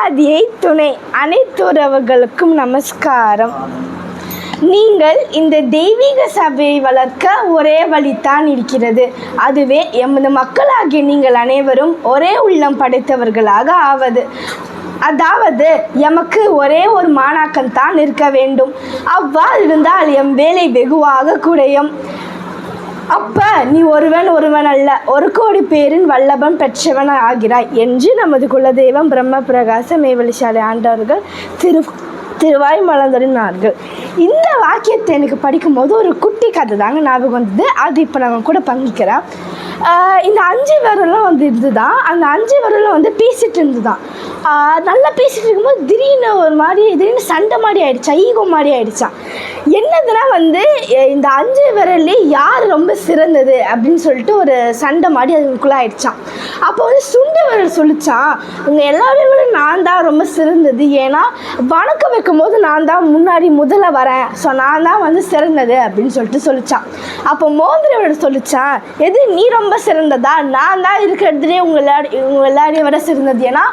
ஆதியை துணை அனைத்துறவுகளுக்கும் நமஸ்காரம். நீங்கள் இந்த தெய்வீக சபையை வளர்க்க ஒரே வழித்தான் இருக்கிறது. அதுவே எமது மக்களாகிய நீங்கள் அனைவரும் ஒரே உள்ளம் படைத்தவர்களாக ஆவது. அதாவது எமக்கு ஒரே ஒரு மாணாக்கன்தான் இருக்க வேண்டும். அவ்வாறு இருந்தால் எம் வேலை வெகுவாக குறையும். அப்ப நீ ஒருவன் அல்ல, 1 கோடி பேரின் வல்லபம் பெற்றவன் ஆகிறாய் என்று நமது குலதெய்வம் பிரம்ம பிரகாச மேவலிசாலை ஆண்டவர்கள் திருவாய் மலர்ந்தறினார்கள். இந்த வாக்கியத்தை எனக்கு படிக்கும்போது ஒரு குட்டி கதை தாங்க ஞாபகம் வந்தது. அது இப்போ நான் கூட பங்கிக்கிறேன். இந்த 5 விரலும் இருந்துதான். அந்த 5 விரலும் பேசிகிட்டு இருந்துதான். நல்லா பேசிகிட்டு இருக்கும்போது திடீர்னு சண்டை மாதிரி ஆயிடுச்சா, ஈகோ மாதிரி ஆயிடுச்சான். என்னதுன்னா இந்த 5 விரல்லே யார் ரொம்ப சிறந்தது அப்படின்னு சொல்லிட்டு ஒரு சண்டை மாதிரி அதுக்குள்ளே ஆயிடுச்சான். அப்போ சுண்டு விரல் சொல்லிச்சான், உங்கள் எல்லாரையும் விட நான் தான் ரொம்ப சிறந்தது. ஏன்னா வணக்கம் வைக்கும்போது நான் தான் முதல்ல வரேன். ஸோ நான் தான் சிறந்தது அப்படின்னு சொல்லிட்டு சொல்லிச்சான். அப்போ மோதிர விரல் சொல்லிச்சான், எது நீ ரொம்ப சிறந்ததா? நான் தான் இருக்கிறதுலே உங்கள் எல்லாரையும் விட சிறந்தது. ஏன்னா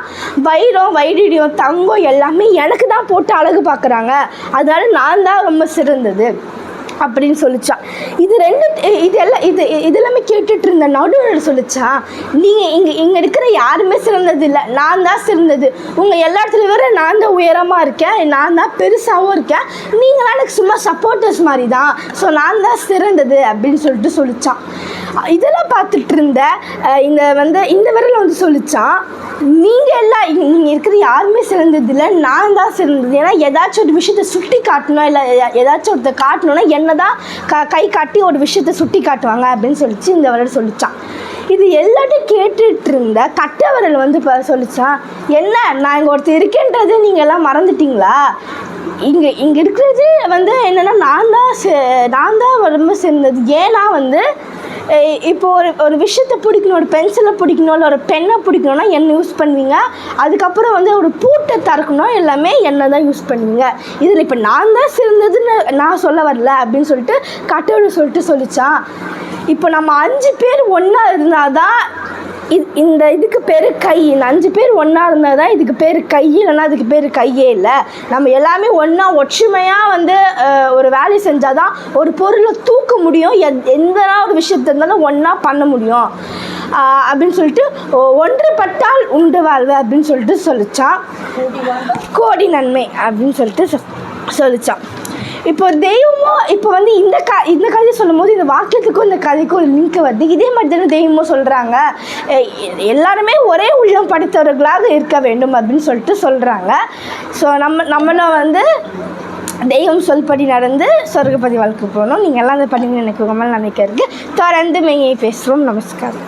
வைரம் வைடூரியம் தங்கம் எல்லாமே எனக்கு தான் போட்டு அழகு பார்க்குறாங்க, அதனால நான் தான் ரொம்ப சிறந்தது அப்படின்னு சொல்லிச்சான். இதெல்லாமே கேட்டுட்டு இருந்த நடுவர் சொல்லிச்சான், நீங்கள் இங்கே இருக்கிற யாருமே சிறந்தது இல்லை, நான் தான் சிறந்தது. உங்கள் எல்லாத்துலேயும் வர நான் தான் உயரமாக இருக்கேன், நான் தான் பெருசாகவும் இருக்கேன், நீங்களாம் எனக்கு சும்மா சப்போர்ட்டர்ஸ் மாதிரி தான். ஸோ நான் தான் சிறந்தது அப்படின்னு சொல்லிட்டு சொல்லிச்சான். இதெல்லாம் பார்த்துட்டு இருந்த இந்த விரல் சொல்லிச்சான், நீங்கள் இருக்கிற யாருமே சிறந்தது இல்லை, நான் தான் சிறந்தது. ஏன்னா ஏதாச்சும் ஒரு விஷயத்தை சுட்டி காட்டணும், இல்லை ஏதாச்சும் ஒருத்தர் காட்டணும்னா என்ன தான் கை காட்டி ஒரு விஷயத்தை சுட்டி காட்டுவாங்க அப்படின்னு சொல்லிச்சு இந்த விரல் சொல்லிச்சான். இது எல்லாத்தையும் கேட்டுட்டு இருந்த கட்ட விரல் இப்போ சொல்லிச்சான், என்ன நான் இங்கே ஒருத்தர் இருக்கேன்றது நீங்கள் எல்லாம் மறந்துட்டீங்களா? இங்கே இருக்கிறது என்னென்னா நான் தான் ரொம்ப சிறந்தது. ஏன்னா இப்போ ஒரு விஷயத்தை பிடிக்கணும், ஒரு பென்சிலை பிடிக்கணும், இல்லை ஒரு பெண்ணை பிடிக்கணும்னா என்ன யூஸ் பண்ணுவீங்க. அதுக்கப்புறம் ஒரு பூட்டை திறக்கணும், எல்லாமே என்ன தான் யூஸ் பண்ணுவீங்க. இதில் இப்போ நான் தான் சிறந்ததுன்னு நான் சொல்ல வரல அப்படின்னு சொல்லிட்டு கட்டோடு சொல்லிச்சான். இப்போ நம்ம 5 பேர் ஒன்றா இருந்தால் தான் இந்த இதுக்கு பேர் கை. இந்த 5 பேர் ஒன்றா இருந்தால் தான் இதுக்கு பேர் கை, இல்லைன்னா அதுக்கு பேர் கையே இல்லை. நம்ம எல்லாமே ஒன்றா ஒற்றுமையாக ஒரு வேலை செஞ்சால் தான் ஒரு பொருளை தூக்க முடியும். எந்த ஒரு விஷயத்தை இருந்தாலும் ஒன்றா பண்ண முடியும் அப்படின்னு சொல்லிட்டு ஒன்றுபட்டால் உண்டு வாழ்வு அப்படின்னு சொல்லிட்டு சொல்லிச்சான். கோடி நன்மை அப்படின்னு சொல்லிட்டு சொல்லிச்சான். இப்போ தெய்வமும் இப்போ இந்த கதையை சொல்லும் போது இந்த வாக்கியத்துக்கும் இந்த கதைக்கும் ஒரு லிங்க் வருது. இதே மாதிரி தானே தெய்வமும் சொல்கிறாங்க, எல்லாருமே ஒரே உள்ளம் படைத்தவர்களாக இருக்க வேண்டும் அப்படின்னு சொல்லிட்டு சொல்கிறாங்க. ஸோ நம்மளும் தெய்வம் சொல்படி நடந்து சொர்க்கபதி வாழ்க்கை போகணும். நீங்கள் எல்லாம் அதை பண்ணி எனக்கு ரொம்ப நினைக்கிறதுக்கு தொடர்ந்து மெய்யை பேசுகிறோம். நமஸ்காரம்.